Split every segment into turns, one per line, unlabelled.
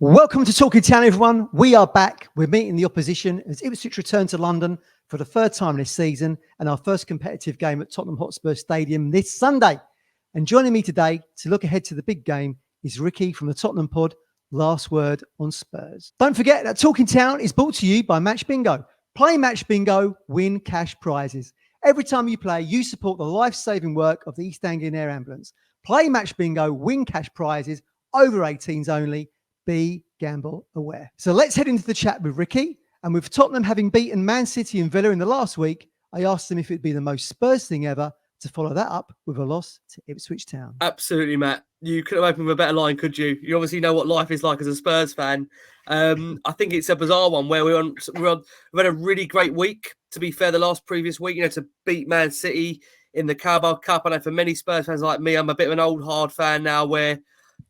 Welcome to Talking Town, everyone. We are back. We're meeting the opposition as Ipswich return to London for the third time this season and our first competitive game at Tottenham Hotspur Stadium this Sunday. And joining me today to look ahead to the big game is Ricky from the Tottenham pod. Last word on Spurs. Don't forget that Talking Town is brought to you by Match Bingo. Play Match Bingo, win cash prizes. Every time you play, you support the life-saving work of the East Anglian Air Ambulance. Play Match Bingo, win cash prizes, over 18s only. Be gamble aware. So let's head into the chat with Ricky. And with Tottenham having beaten Man City and Villa in the last week, I asked him if it'd be the most Spurs thing ever to follow that up with a loss to Ipswich Town.
Absolutely, Matt. You couldn't have opened with a better line, could you? You obviously know what life is like as a Spurs fan. I think it's a bizarre one where we've had a really great week. To be fair, the previous week, to beat Man City in the Carabao Cup. I know for many Spurs fans like me, I'm a bit of an old hard fan now where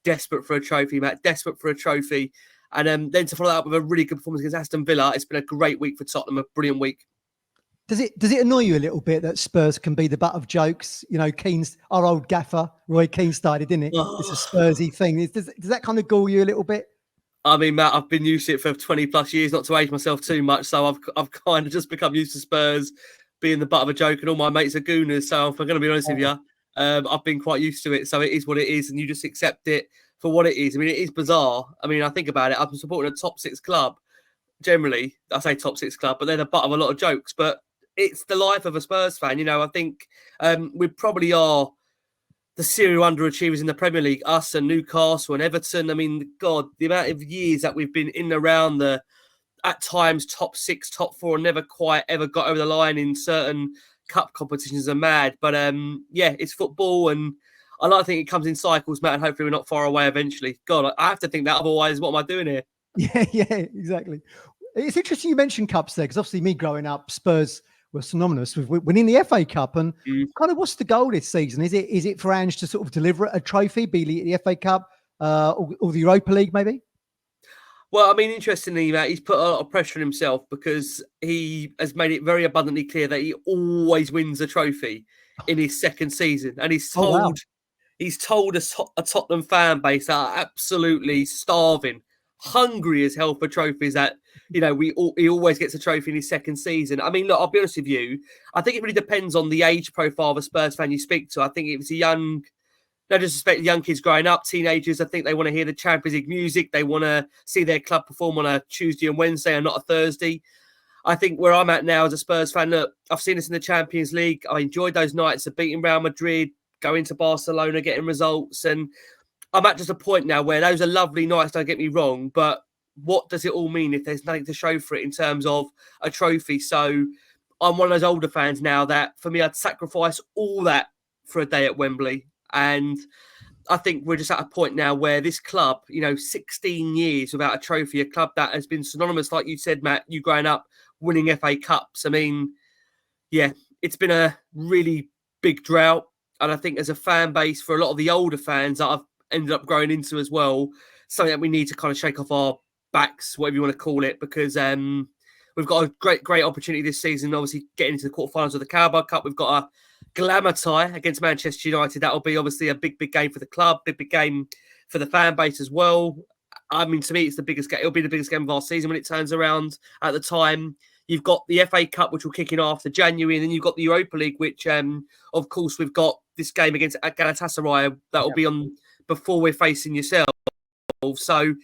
desperate for a trophy, Matt. Desperate for a trophy. And then to follow that up with a really good performance against Aston Villa, it's been a great week for Tottenham, a brilliant week.
Does it annoy you a little bit that Spurs can be the butt of jokes? Keane's, our old gaffer, Roy Keane started, didn't it? It's a Spursy thing. Does that kind of gall you a little bit?
I mean, Matt, I've been used to it for 20 plus years, not to age myself too much. So I've kind of just become used to Spurs being the butt of a joke and all my mates are gooners. So if I'm going to be honest with you, I've been quite used to it. So it is what it is. And you just accept it for what it is. I mean, it is bizarre. I mean, I think about it. I'm supporting a top six club. Generally, I say top six club, but they're the butt of a lot of jokes. But it's the life of a Spurs fan. I think we probably are the serial underachievers in the Premier League, us and Newcastle and Everton. I mean, God, the amount of years that we've been in and around the, at times, top six, top four, and never quite ever got over the line in certain cup competitions are mad. But yeah, it's football, and I like to think it comes in cycles, Matt, and hopefully we're not far away eventually. God, I have to think that, otherwise, what am I doing here?
Yeah, exactly. It's interesting you mentioned cups there, because obviously me growing up, Spurs were synonymous with winning the FA Cup. And kind of what's the goal this season? Is it for Ange to sort of deliver a trophy, be it the FA Cup or the Europa League maybe?
Well, I mean, interestingly, Matt, he's put a lot of pressure on himself because he has made it very abundantly clear that he always wins a trophy in his second season. And he's told a Tottenham fan base that are absolutely starving, hungry as hell for trophies, that he always gets a trophy in his second season. I mean, look, I'll be honest with you. I think it really depends on the age profile of a Spurs fan you speak to. I think if it's no disrespect to young kids growing up, teenagers, I think they want to hear the Champions League music. They want to see their club perform on a Tuesday and Wednesday and not a Thursday. I think where I'm at now as a Spurs fan, look, I've seen this in the Champions League. I enjoyed those nights of beating Real Madrid, going to Barcelona, getting results. And I'm at just a point now where those are lovely nights, don't get me wrong, but what does it all mean if there's nothing to show for it in terms of a trophy? So I'm one of those older fans now that, for me, I'd sacrifice all that for a day at Wembley. And I think we're just at a point now where this club, 16 years without a trophy, a club that has been synonymous, like you said, Matt, you growing up, winning FA Cups. I mean, yeah, it's been a really big drought. And I think as a fan base, for a lot of the older fans that I've ended up growing into as well, something that we need to kind of shake off our backs, whatever you want to call it, because we've got a great opportunity this season, obviously getting into the quarterfinals of the Carabao Cup. We've got a glamour tie against Manchester United. That'll be obviously a big game for the club, big game for the fan base as well. I mean, to me, it's the biggest game. It'll be the biggest game of our season when it turns around at the time. You've got the FA Cup, which will kick in after January, and then you've got the Europa League, which, of course, we've got this game against Galatasaray that will be on before we're facing yourself. So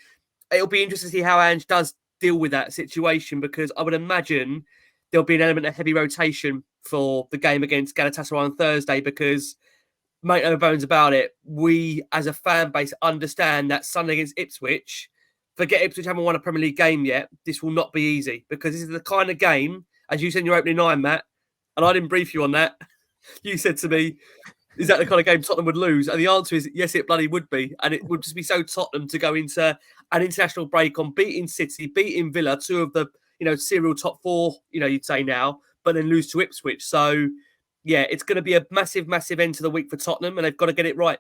it'll be interesting to see how Ange does deal with that situation, because I would imagine there'll be an element of heavy rotation for the game against Galatasaray on Thursday, because, make no bones about it, we as a fan base understand that Sunday against Ipswich, forget Ipswich haven't won a Premier League game yet, this will not be easy, because this is the kind of game, as you said in your opening line, Matt, and I didn't brief you on that. You said to me, is that the kind of game Tottenham would lose? And the answer is yes, it bloody would be. And it would just be so Tottenham to go into an international break on beating City, beating Villa, two of the, serial top four, you'd say now, but then lose to Ipswich. So, yeah, it's going to be a massive, massive end to the week for Tottenham, and they've got to get it right.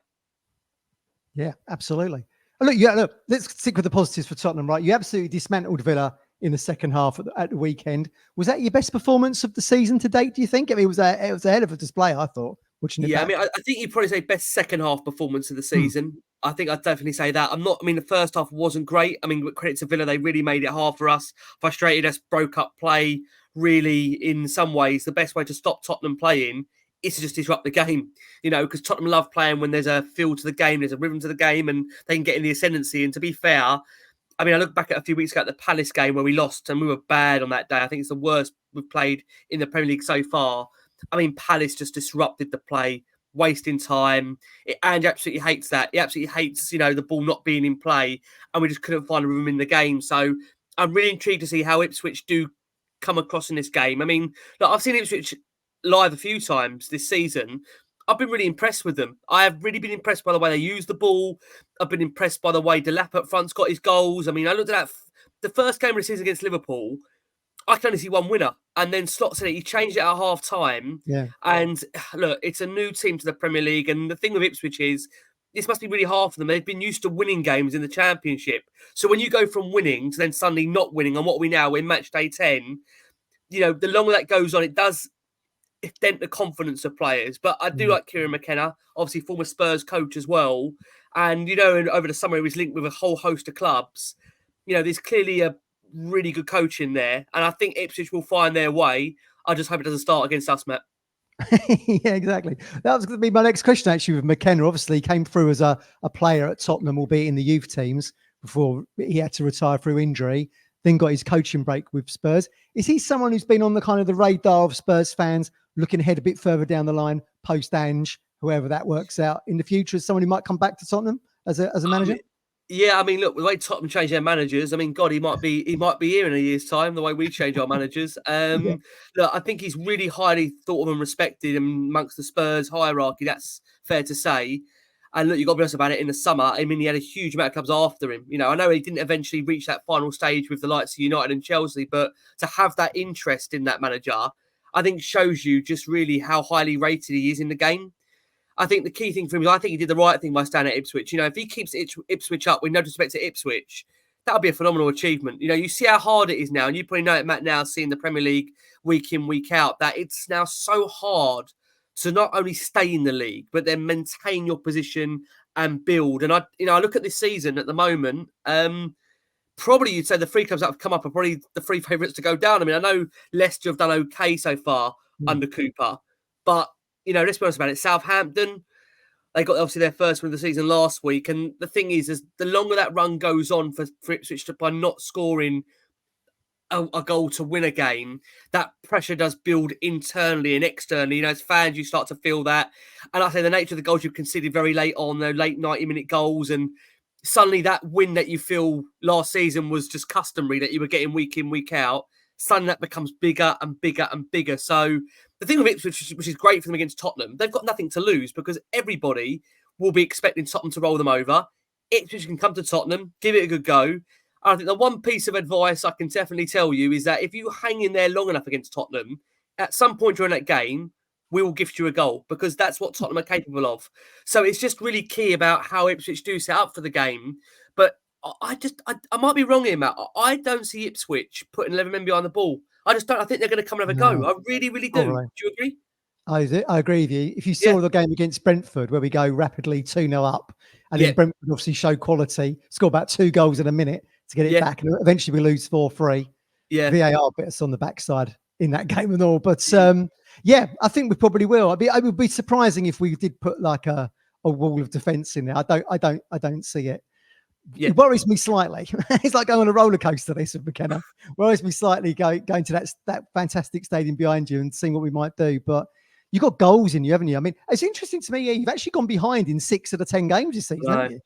Yeah, absolutely. Look, let's stick with the positives for Tottenham, right? You absolutely dismantled Villa in the second half at the weekend. Was that your best performance of the season to date, do you think? I mean, it was a hell of a display, I thought.
I mean, I think you'd probably say best second half performance of the season. I think I'd definitely say that. The first half wasn't great. Credit to Villa, they really made it hard for us, frustrated us, broke up play. Really, in some ways, the best way to stop Tottenham playing is to just disrupt the game, because Tottenham love playing when there's a feel to the game, there's a rhythm to the game, and they can get in the ascendancy. And to be fair, I look back at a few weeks ago at the Palace game where we lost and we were bad on that day. I think it's the worst we've played in the Premier League so far. Palace just disrupted the play, wasting time. And absolutely hates that. He absolutely hates, the ball not being in play, and we just couldn't find a room in the game. So I'm really intrigued to see how Ipswich do come across in this game. I've seen Ipswich live a few times this season. I've been really impressed with them. I have really been impressed by the way they use the ball. I've been impressed by the way Delap up front's got his goals. I looked at that the first game of the season against Liverpool. I can only see one winner. And then Slot said he changed it at half time.
Yeah.
And look, it's a new team to the Premier League. And the thing with Ipswich is this must be really hard for them. They've been used to winning games in the Championship. So when you go from winning to then suddenly not winning, and what are we now in match day 10, the longer that goes on, it does dent the confidence of players. But I do like Kieran McKenna, obviously former Spurs coach as well. And, over the summer, he was linked with a whole host of clubs. There's clearly a really good coach in there. And I think Ipswich will find their way. I just hope it doesn't start against us, Matt.
Yeah, exactly. That was going to be my next question, actually, with McKenna. Obviously, he came through as a player at Tottenham, albeit in the youth teams, before he had to retire through injury, then got his coaching break with Spurs. Is he someone who's been on the kind of the radar of Spurs fans, looking ahead a bit further down the line, post-Ange, whoever that works out in the future, as someone who might come back to Tottenham as a manager?
Look, the way Tottenham change their managers, God, he might be here in a year's time, the way we change our managers. Look, I think he's really highly thought of and respected amongst the Spurs hierarchy. That's fair to say. And look, you've got to be honest about it, in the summer, he had a huge amount of clubs after him. I know he didn't eventually reach that final stage with the likes of United and Chelsea, but to have that interest in that manager, I think shows you just really how highly rated he is in the game. I think the key thing for him is I think he did the right thing by staying at Ipswich. If he keeps Ipswich up with no disrespect to Ipswich, that'll be a phenomenal achievement. You see how hard it is now, and you probably know it, Matt, now seeing the Premier League week in, week out, that it's now so hard to not only stay in the league, but then maintain your position and build. And I look at this season at the moment, probably you'd say the three clubs that have come up are probably the three favourites to go down. I know Leicester have done okay so far under Cooper, but let's be honest about it. Southampton, they got obviously their first win of the season last week. And the thing is the longer that run goes on for Ipswich by not scoring a goal to win a game, that pressure does build internally and externally. As fans, you start to feel that. And I say the nature of the goals you've conceded very late on, the late 90-minute goals, and suddenly that win that you feel last season was just customary that you were getting week in, week out, suddenly that becomes bigger and bigger and bigger. So the thing with Ipswich, which is great for them against Tottenham, they've got nothing to lose because everybody will be expecting Tottenham to roll them over. Ipswich can come to Tottenham, give it a good go. I think the one piece of advice I can definitely tell you is that if you hang in there long enough against Tottenham, at some point during that game, we will gift you a goal because that's what Tottenham are capable of. So it's just really key about how Ipswich do set up for the game. But I might be wrong here, Matt. I don't see Ipswich putting 11 men behind the ball. I just don't. I think they're going to come and have a go. I really, really do.
Right.
Do you agree?
I agree with you. If you saw the game against Brentford, where we go rapidly 2-0 up, and then Brentford obviously show quality, score about 2 goals in a minute to get it back, and eventually we lose 4-3. Yeah, VAR bit us on the backside in that game and all. But I think we probably will. It would be surprising if we did put like a wall of defence in there. I don't see it. It worries me slightly. It's like going on a roller coaster, this with McKenna. Worries me slightly going to that fantastic stadium behind you and seeing what we might do. But you've got goals in you, haven't you? It's interesting to me. You've actually gone behind in 6 of the 10 games this season, haven't you?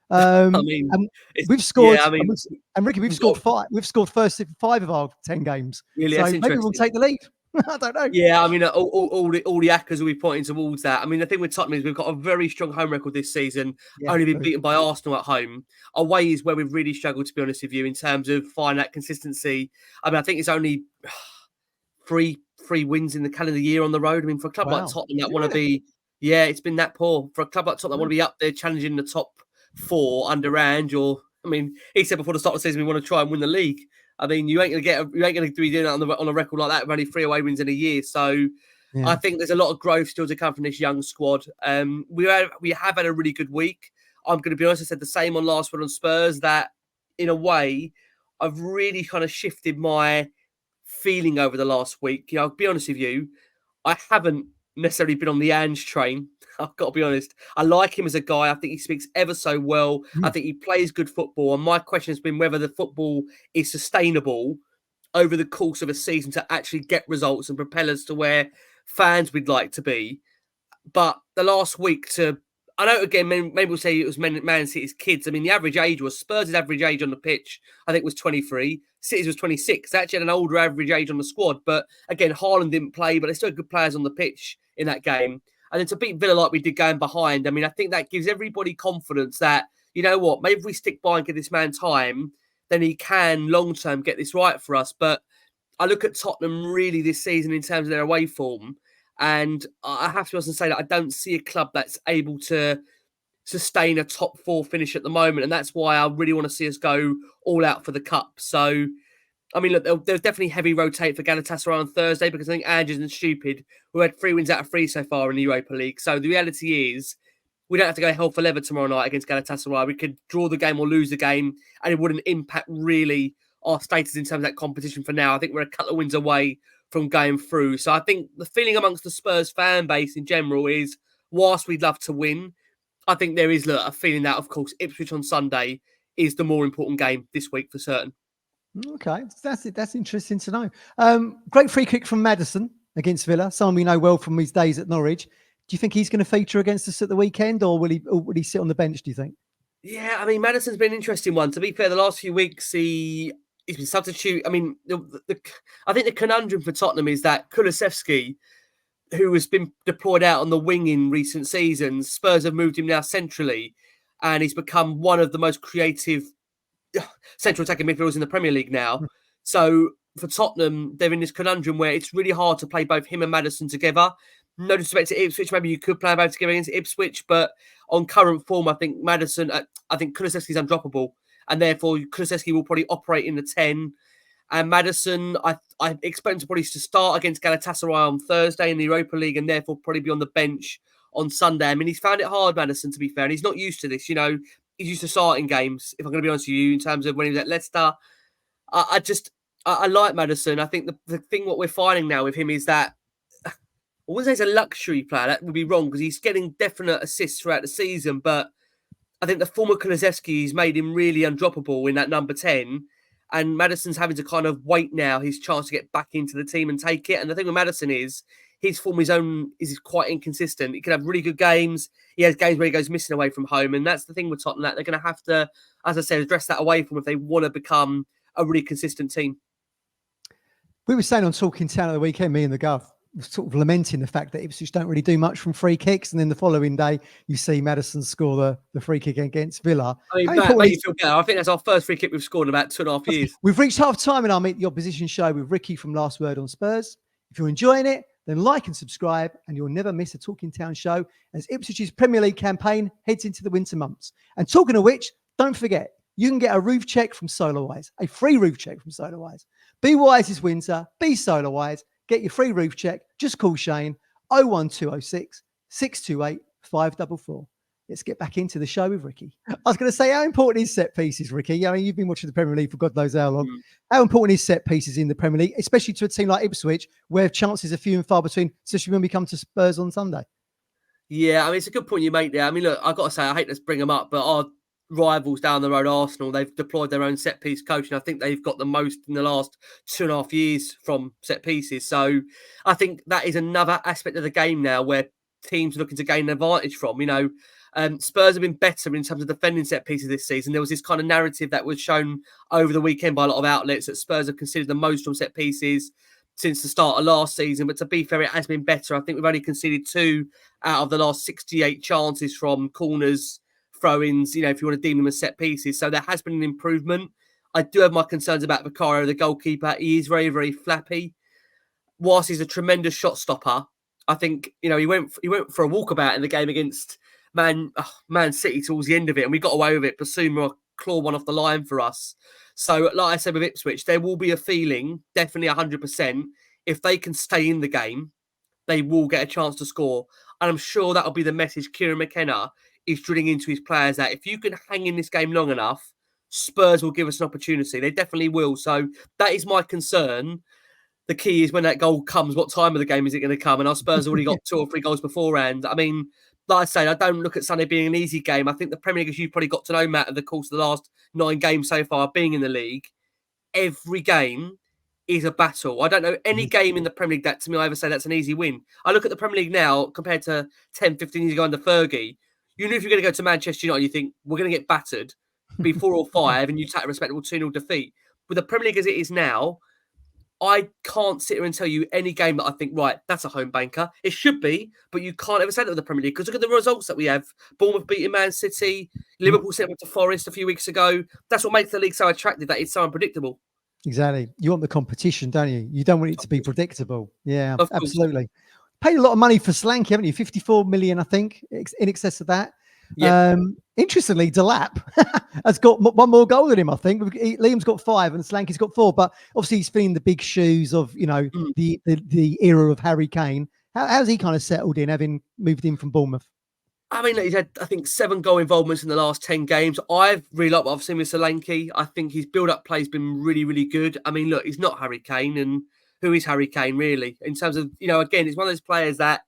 And we've scored. And Ricky, we've scored 5. We've scored first 5 of our 10 games.
Really,
so maybe we'll take the lead. I don't know.
Yeah, all the actors will be pointing towards that. The thing with Tottenham is we've got a very strong home record this season. Only been beaten by Arsenal at home. Away is where we've really struggled, to be honest with you, in terms of finding that consistency. I think it's only 3 wins in the calendar year on the road. For a club like Tottenham that want to be, it's been that poor. For a club like Tottenham that want to be up there challenging the top 4 under Ange, or he said before the start of the season we want to try and win the league. You ain't gonna be doing that on a record like that with only 3 away wins in a year. So I think there's a lot of growth still to come from this young squad. We have had a really good week. I'm going to be honest, I said the same on last one on Spurs, that in a way, I've really kind of shifted my feeling over the last week. I'll be honest with you, I haven't necessarily been on the Ange train. I've got to be honest. I like him as a guy. I think he speaks ever so well. I think he plays good football. And my question has been whether the football is sustainable over the course of a season to actually get results and propel us to where fans would like to be. But the last week I know, again, maybe we'll say it was Man City's kids. I mean, the average age was Spurs' average age on the pitch, I think, was 23. City's was 26. They actually had an older average age on the squad. But again, Haaland didn't play, but there's still good players on the pitch in that game. And then to beat Villa like we did going behind, I mean, I think that gives everybody confidence that, you know what, maybe if we stick by and give this man time, then he can long-term get this right for us. But I look at Tottenham really this season in terms of their away form, and I have to also say that I don't see a club that's able to sustain a top 4 finish at the moment. And that's why I really want to see us go all out for the cup. So, I mean, look, they'll definitely heavy rotate for Galatasaray on Thursday, because I think Ange isn't stupid, who had 3 wins out of 3 so far in the Europa League. So the reality is we don't have to go hell for leather tomorrow night against Galatasaray. We could draw the game or lose the game, and it wouldn't impact really our status in terms of that competition for now. I think we're a couple of wins away from going through. So I think the feeling amongst the Spurs fan base in general is, whilst we'd love to win, I think there is a feeling that, of course, Ipswich on Sunday is the more important game this week for certain.
Okay, that's interesting to know. Great free kick from Maddison against Villa, someone we know well from his days at Norwich. Do you think he's going to feature against us at the weekend, or will he sit on the bench, do you think?
Yeah, I mean, Maddison's been an interesting one. To be fair, the last few weeks he's been substitute. I mean, I think the conundrum for Tottenham is that Kulusevski, who has been deployed out on the wing in recent seasons, Spurs have moved him now centrally, and he's become one of the most creative central attacking midfielders in the Premier League now. So for Tottenham, they're in this conundrum where it's really hard to play both him and Maddison together. No disrespect to Ipswich, maybe you could play both together against Ipswich, but on current form, I think I think Kulusevski's undroppable, and therefore Kulusevski will probably operate in the 10. And Maddison, I expect him to probably start against Galatasaray on Thursday in the Europa League, and therefore probably be on the bench on Sunday. I mean, he's found it hard, Maddison, to be fair, and he's not used to this. He's used to starting games, if I'm going to be honest with you, in terms of when he was at Leicester. I like Maddison. I think the thing what we're finding now with him is that, I wouldn't say he's a luxury player. That would be wrong, because he's getting definite assists throughout the season. But I think the form of Kulusevski has made him really undroppable in that number 10. And Maddison's having to kind of wait now his chance to get back into the team and take it. And the thing with Maddison is his form is quite inconsistent. He can have really good games. He has games where he goes missing away from home. And that's the thing with Tottenham, that they're going to have to, as I said, address that away from if they want to become a really consistent team.
We were saying on Talking Town at the weekend, me and the Gov, sort of lamenting the fact that Ipswich don't really do much from free kicks, and then the following day you see Maddison score the free kick against Villa.
I mean, mate, I think that's our first free kick we've scored in about 2.5 years.
We've reached half time in our Meet the Opposition show with Ricky from Last Word on Spurs. If you're enjoying it, then like and subscribe, and you'll never miss a Talking Town show as Ipswich's Premier League campaign heads into the winter months. And talking of which, don't forget, you can get a roof check from SolarWise, a free roof check from SolarWise. Be wise this winter, be SolarWise. Get your free roof check. Just call Shane 01206 628 544. Let's get back into the show with Ricky. I was going to say, how important is set pieces, Ricky? I mean, you've been watching the Premier League for God knows how long. How important is set pieces in the Premier League, especially to a team like Ipswich, where chances are few and far between, especially when we come to Spurs on Sunday?
Yeah, I mean, it's a good point you make there. I mean, look, I've got to say, I hate to bring them up, but our rivals down the road, Arsenal, they've deployed their own set piece coach, and I think they've got the most in the last 2.5 years from set pieces. So I think that is another aspect of the game now where teams are looking to gain an advantage from. Spurs have been better in terms of defending set pieces this season. There was this kind of narrative that was shown over the weekend by a lot of outlets that Spurs have conceded the most from set pieces since the start of last season. But to be fair, it has been better. I think we've only conceded 2 out of the last 68 chances from corners, throw-ins, if you want to deem them as set pieces. So there has been an improvement. I do have my concerns about Vicario, the goalkeeper. He is very, very flappy. Whilst he's a tremendous shot stopper, I think, he went for a walkabout in the game against Man City towards the end of it, and we got away with it. Basuma clawed one off the line for us. So, like I said with Ipswich, there will be a feeling, definitely 100%, if they can stay in the game, they will get a chance to score. And I'm sure that'll be the message Kieran McKenna is drilling into his players that if you can hang in this game long enough, Spurs will give us an opportunity. They definitely will. So that is my concern. The key is when that goal comes, what time of the game is it going to come? And our Spurs already got 2 or 3 goals beforehand. I mean, like I say, I don't look at Sunday being an easy game. I think the Premier League, as you've probably got to know, Matt, in the course of the last 9 games so far being in the league, every game is a battle. I don't know any game in the Premier League that, to me, I ever say that's an easy win. I look at the Premier League now compared to 10, 15 years ago under Fergie. You knew if you're going to go to Manchester United, you think, we're going to get battered, be 4 or 5, and you take a respectable 2-0 defeat. With the Premier League as it is now, I can't sit here and tell you any game that I think, right, that's a home banker. It should be, but you can't ever say that with the Premier League because look at the results that we have. Bournemouth beating Man City, Liverpool sent up to Forest a few weeks ago. That's what makes the league so attractive, that it's so unpredictable.
Exactly. You want the competition, don't you? You don't want it to be predictable. Yeah,
Of course.
absolutely. Paid a lot of money for Slanky, haven't you? 54 million, I think, in excess of that.
Yeah.
Interestingly, Delap has got 1 more goal than him, I think. Liam's got 5 and Slanky's got 4, but obviously he's filling the big shoes of, the era of Harry Kane. How's he kind of settled in, having moved in from Bournemouth?
I mean, he's had, I think, 7 goal involvements in the last 10 games. I've really liked what I've seen with Solanke. I think his build-up play has been really, really good. I mean, look, he's not Harry Kane, and who is Harry Kane, really? In terms of, again, it's one of those players that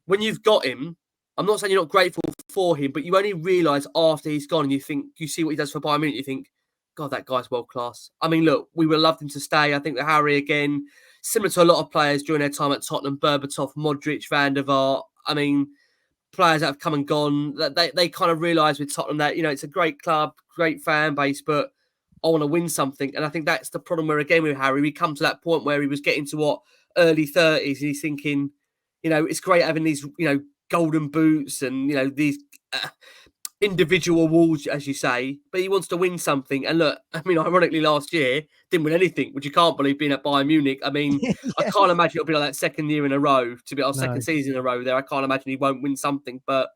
when you've got him, I'm not saying you're not grateful for him, but you only realise after he's gone and you see what he does for Bayern Munich, you think, God, that guy's world class. I mean, look, we would have loved him to stay. I think that Harry, again, similar to a lot of players during their time at Tottenham, Berbatov, Modric, Van der Vaart, I mean, players that have come and gone, that they kind of realise with Tottenham that, it's a great club, great fan base, but I want to win something. And I think that's the problem where, again, with Harry, we come to that point where he was getting to early 30s and he's thinking, it's great having these, golden boots and, these individual awards, as you say, but he wants to win something. And look, I mean, ironically, last year, didn't win anything, which you can't believe being at Bayern Munich. I mean,
Yeah.
I can't imagine it'll be like that second year in a row, to be our second season in a row there. I can't imagine he won't win something, but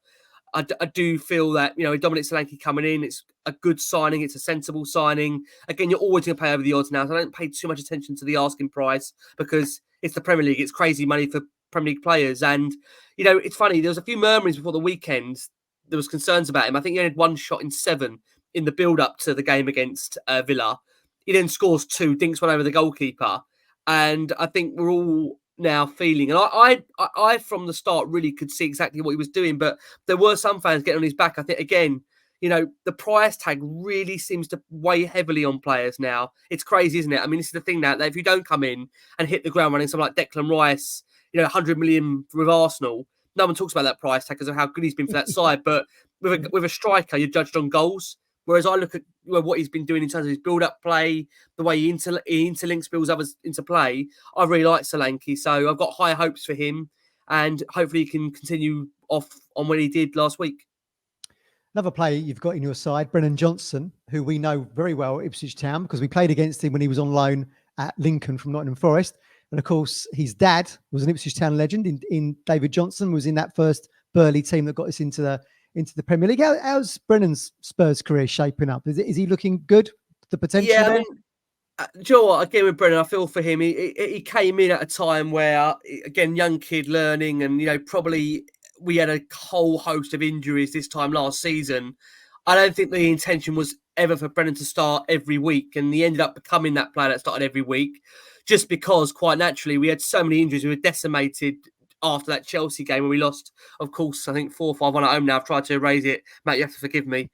I do feel that, Dominic Solanke coming in, it's a good signing. It's a sensible signing. Again, you're always going to pay over the odds now. So I don't pay too much attention to the asking price because it's the Premier League. It's crazy money for Premier League players. And, it's funny. There was a few murmurings before the weekend. There was concerns about him. I think he only had 1 shot in 7 in the build-up to the game against Villa. He then scores 2, dinks one over the goalkeeper. And I think we're all now feeling, and I from the start really could see exactly what he was doing, but there were some fans getting on his back. I think, again, the price tag really seems to weigh heavily on players now. It's crazy, isn't it? I mean, this is the thing now, that if you don't come in and hit the ground running, someone like Declan Rice, 100 million with Arsenal, no one talks about that price tag because of how good he's been for that side. But with a striker, you're judged on goals. Whereas I look at what he's been doing in terms of his build-up play, the way he interlinks, builds others into play. I really like Solanke, so I've got high hopes for him, and hopefully he can continue off on what he did last week.
Another player you've got in your side, Brennan Johnson, who we know very well at Ipswich Town because we played against him when he was on loan at Lincoln from Nottingham Forest. And of course, his dad was an Ipswich Town legend in David Johnson, was in that first Burley team that got us into the Premier League. How's Brennan's Spurs career shaping up? Is he looking good? The potential there?
I mean, do you know what? Again, with Brennan, I feel for him. He came in at a time where, again, young kid learning, and probably we had a whole host of injuries this time last season. I don't think the intention was ever for Brennan to start every week, and he ended up becoming that player that started every week, just because, quite naturally, we had so many injuries. We were decimated after that Chelsea game where we lost, of course, I think 4-5-1 at home now. I've tried to erase it. Matt, you have to forgive me.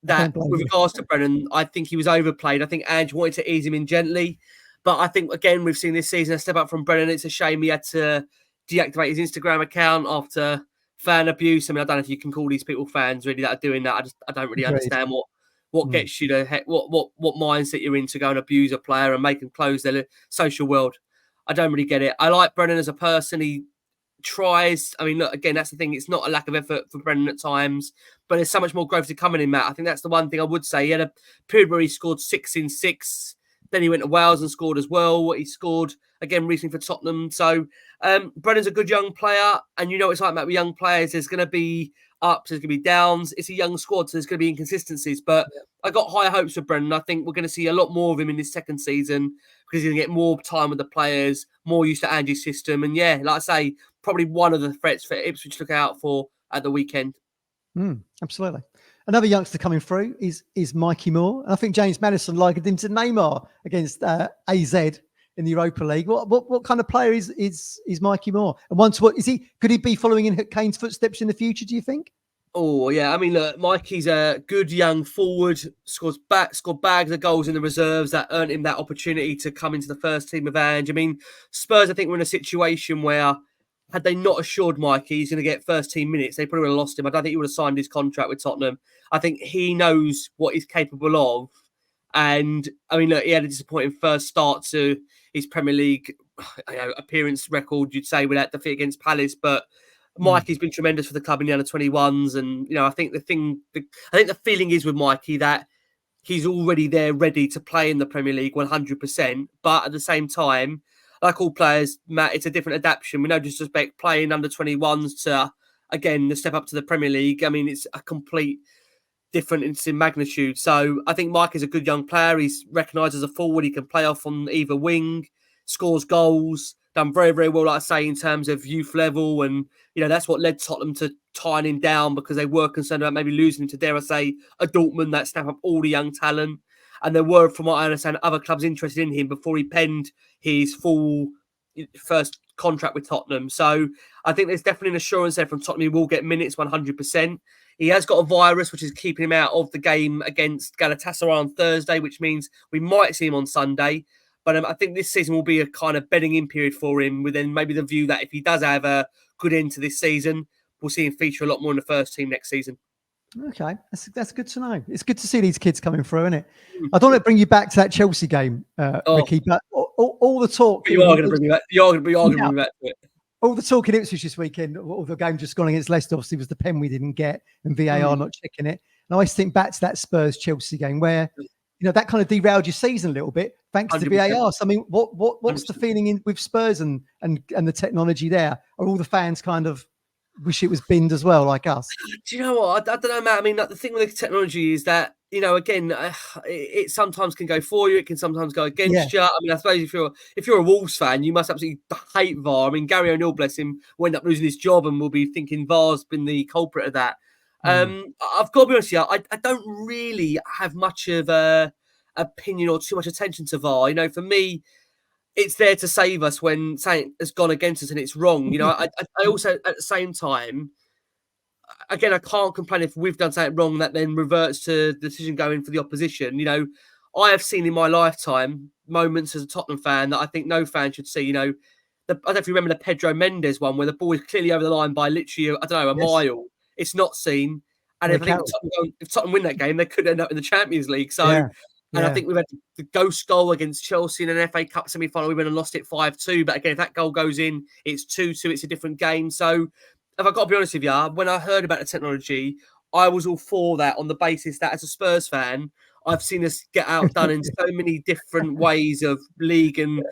That with regards to Brennan, I think he was overplayed. I think Ange wanted to ease him in gently. But I think, again, we've seen this season a step up from Brennan. It's a shame he had to deactivate his Instagram account after fan abuse. I mean, I don't know if you can call these people fans really that are doing that. I don't really understand what gets you to what mindset you're in to go and abuse a player and make them close their social world. I don't really get it. I like Brennan as a person. He tries. I mean, look, again, that's the thing. It's not a lack of effort for Brennan at times, but there's so much more growth to come in Matt. I think that's the one thing I would say. He had a period where he scored 6 in 6. Then he went to Wales and scored as well. He scored again recently for Tottenham. So Brennan's a good young player. And you know what it's like, Matt, with young players. There's going to be ups, there's going to be downs. It's a young squad, so there's going to be inconsistencies. But I got high hopes for Brennan. I think we're going to see a lot more of him in this second season because he's going to get more time with the players, more used to Angie's system. And yeah, like I say, probably one of the threats for Ipswich to look out for at the weekend.
Absolutely. Another youngster coming through is Mikey Moore. And I think James Maddison likened him to Neymar against AZ in the Europa League. What kind of player is Mikey Moore? And what is he? Could he be following in Kane's footsteps in the future, do you think?
Oh, yeah. I mean, look, Mikey's a good young forward, scored bags of goals in the reserves that earned him that opportunity to come into the first team of Ange. I mean, Spurs, I think, were in a situation where had they not assured Mikey he's going to get first team minutes, they probably would have lost him. I don't think he would have signed his contract with Tottenham. I think he knows what he's capable of. And, I mean, look, he had a disappointing first start to his Premier League appearance record, you'd say, with that defeat against Palace, but Mikey's been tremendous for the club in the under-21s, and I think the feeling is with Mikey that he's already there, ready to play in the Premier League 100%. But at the same time, like all players, Matt, it's a different adaptation. We no disrespect playing under-21s to again the step up to the Premier League. I mean, it's a complete difference in magnitude. So I think Mike is a good young player. He's recognised as a forward. He can play off on either wing, scores goals. Done very, very well, like I say, in terms of youth level. And, that's what led Tottenham to tying him down because they were concerned about maybe losing him to, dare I say, a Dortmund that snap up all the young talent. And there were, from what I understand, other clubs interested in him before he penned his full first contract with Tottenham. So I think there's definitely an assurance there from Tottenham he will get minutes 100%. He has got a virus, which is keeping him out of the game against Galatasaray on Thursday, which means we might see him on Sunday. But I think this season will be a kind of bedding in period for him, with then maybe the view that if he does have a good end to this season, we'll see him feature a lot more in the first team next season.
Okay, that's good to know. It's good to see these kids coming through, isn't it? I don't want to bring you back to that Chelsea game, Ricky, but all the talk.
You are going to bring me back. You're going to bring me back to it.
All the talk in Ipswich this weekend, all the game just gone against Leicester, obviously, was the pen we didn't get and VAR not checking it. And I always think back to that Spurs-Chelsea game where, that kind of derailed your season a little bit thanks 100%. To VAR. So, I mean, what's 100%. The feeling with Spurs and the technology there? Are all the fans kind of wish it was binned as well, like us?
Do you know what? I don't know, Matt. I mean, the thing with the technology is that, again, it sometimes can go for you. It can sometimes go against you. I mean, I suppose if you're a Wolves fan, you must absolutely hate VAR. I mean, Gary O'Neill, bless him, will end up losing his job and will be thinking VAR's been the culprit of that. I've got to be honest with you, I don't really have much of a opinion or too much attention to VAR. For me, it's there to save us when something has gone against us and it's wrong. I also, at the same time, again, I can't complain if we've done something wrong that then reverts to the decision going for the opposition. I have seen in my lifetime moments as a Tottenham fan that I think no fan should see. I don't know if you remember the Pedro Mendes one where the ball is clearly over the line by literally, a mile. It's not seen. And if Tottenham win that game, they could end up in the Champions League. So, I think we've had the ghost goal against Chelsea in an FA Cup semi-final. We went and lost it 5-2. But again, if that goal goes in, it's 2-2. It's a different game. So, if I've got to be honest with you, when I heard about the technology, I was all for that on the basis that as a Spurs fan, I've seen us get outdone in so many different ways of league and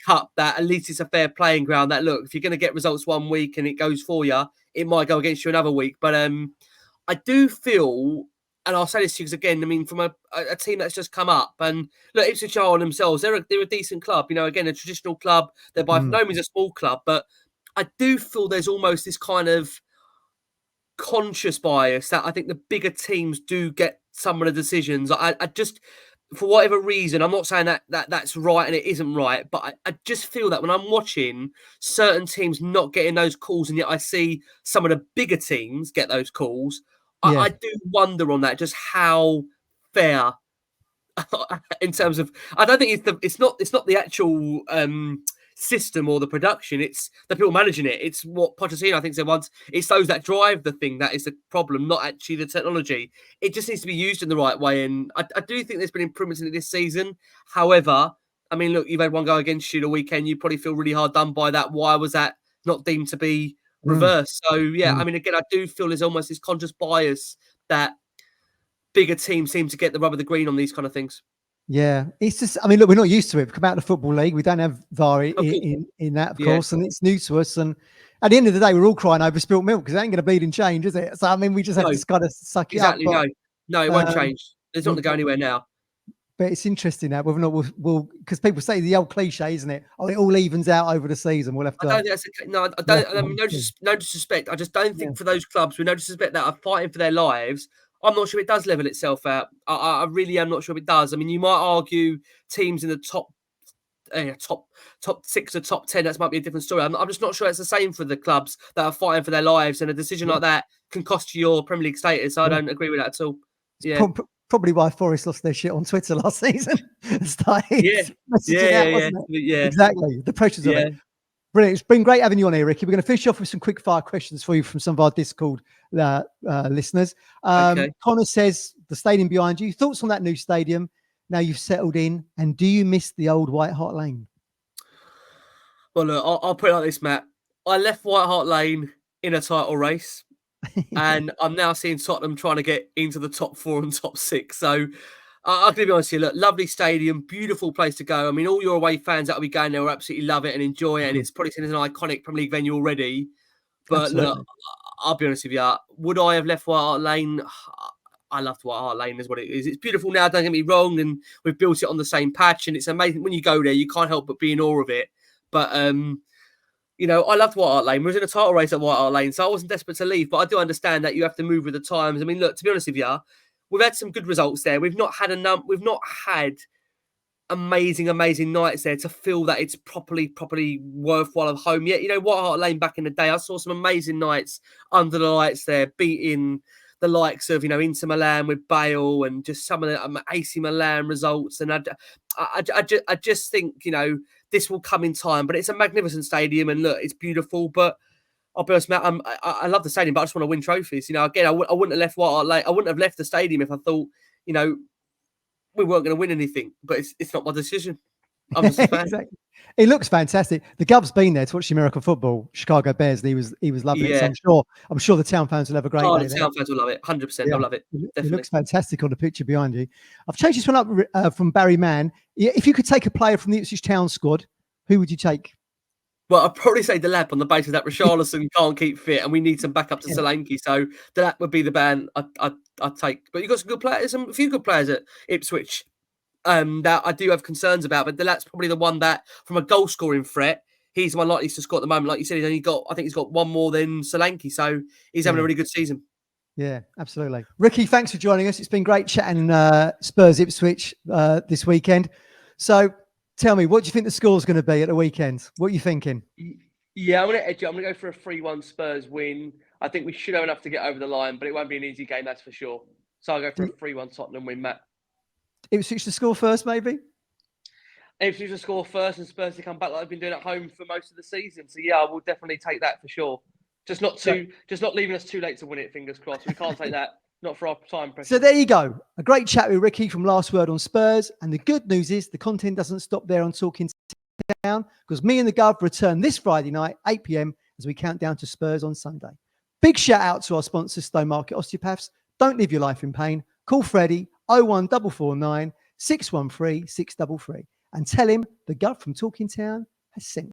cup that at least it's a fair playing ground. That, look, if you're going to get results one week and it goes for you, it might go against you another week. But I do feel, and I'll say this to you because, again, I mean, from a team that's just come up, and look, Ipswich Town themselves, they're a decent club. Again, a traditional club. They're by no means a small club, but I do feel there's almost this kind of conscious bias that I think the bigger teams do get some of the decisions. I just, for whatever reason, I'm not saying that's right and it isn't right, but I just feel that when I'm watching certain teams not getting those calls, and yet I see some of the bigger teams get those calls, I do wonder on that, just how fair in terms of, I don't think it's not the actual system or the production, it's the people managing it. It's what Pochettino, I think, said once, it's those that drive the thing that is the problem, not actually the technology. It just needs to be used in the right way, and I do think there's been improvements in it this season. However, I mean, look, you've had one go against you the weekend, you probably feel really hard done by that. Why was that not deemed to be reversed? So I mean, again, I do feel there's almost this conscious bias that bigger teams seem to get the rub of the green on these kind of things.
Yeah, it's just, I mean, look, we're not used to it. We've come out of the Football League. We don't have VAR in that, of course, and it's new to us. And at the end of the day, we're all crying over spilt milk because it ain't going to bleed and change, is it? So, I mean, we just have to kind of suck it up.
No, it won't change. It's not going to go anywhere now.
But it's interesting now whether or not we'll because people say the old cliche, isn't it? Oh, it all evens out over the season. We'll have to.
I don't think that's the, no, I don't. I mean, no disrespect. I just don't think for those clubs with no disrespect that are fighting for their lives. I'm not sure it does level itself out. I really am not sure it does. I mean, you might argue teams in the top 6 or top 10. That might be a different story. I'm just not sure it's the same for the clubs that are fighting for their lives. And a decision like that can cost you your Premier League status. I don't agree with that at all. Yeah.
Probably why Forest lost their shit on Twitter last season. Started messaging out, wasn't it?
Yeah.
Exactly. The pressures of it. Brilliant. It's been great having you on here, Ricky. We're going to finish off with some quick fire questions for you from some of our Discord listeners. Connor says, the stadium behind you. Thoughts on that new stadium now you've settled in? And do you miss the old White Hart Lane?
Well, look, I'll put it like this, Matt. I left White Hart Lane in a title race. And I'm now seeing Tottenham trying to get into the top 4 and top 6. So I'm going to be honest with you. Look, lovely stadium, beautiful place to go. I mean, all your away fans that will be going there will absolutely love it and enjoy it. And it's probably seen as an iconic Premier League venue already. But look, I'll be honest with you. Would I have left White Hart Lane? I loved White Hart Lane is what it is. It's beautiful now, don't get me wrong. And we've built it on the same patch. And it's amazing. When you go there, you can't help but be in awe of it. But you know, I loved White Hart Lane. We was in a title race at White Hart Lane, so I wasn't desperate to leave. But I do understand that you have to move with the times. I mean, look, to be honest with you, we've had some good results there. We've not had amazing nights there to feel that it's properly worthwhile of home yet. You know, White Hart Lane back in the day, I saw some amazing nights under the lights there, beating the likes of, you know, Inter Milan with Bale and just some of the AC Milan results. And I just think, you know, this will come in time, but it's a magnificent stadium and look, it's beautiful. But I'll be honest, Matt, I love the stadium, but I just want to win trophies. You know, again, I wouldn't have left White Hart Lane. I wouldn't have left the stadium if I thought, you know, we weren't going to win anything. But it's not my decision. I'm just a fan.
Exactly. It looks fantastic. The Gov's been there to watch the American football, Chicago Bears, and he was loving it. So I'm sure the town fans will have a great day.
The town fans will love it. 100%. They'll love it.
It looks fantastic on the picture behind you. I've changed this one up from Barry Mann. If you could take a player from the Ipswich Town squad, who would you take?
Well, I'd probably say Delap on the basis that Richarlison can't keep fit and we need some backup to Solanke. So Delap would be the man I'd take. But you've got some good players, a few good players at Ipswich that I do have concerns about. But Delap's probably the one that, from a goal scoring threat, he's the one likely to score at the moment. Like you said, I think he's got one more than Solanke. So he's having a really good season.
Yeah, absolutely. Ricky, thanks for joining us. It's been great chatting Spurs Ipswich this weekend. So tell me, what do you think the score's going to be at the weekend? What are you thinking?
Yeah, I'm going to edge it. I'm going to go for a 3-1 Spurs win. I think we should have enough to get over the line, but it won't be an easy game, that's for sure. So I'll go for a 3-1 Tottenham win, Matt.
Ipswich to score first, maybe?
Ipswich to score first and Spurs to come back like they've been doing at home for most of the season. So yeah, I will definitely take that for sure. Just not leaving us too late to win it, fingers crossed. We can't take that. Not for our time pressure.
So there you go. A great chat with Ricky from Last Word on Spurs. And the good news is the content doesn't stop there on Talking Town, because me and the Gov return this Friday night, 8 p.m, as we count down to Spurs on Sunday. Big shout out to our sponsors, Stone Market Osteopaths. Don't live your life in pain. Call Freddie 01449 613 633 and tell him the Gov from Talking Town has sent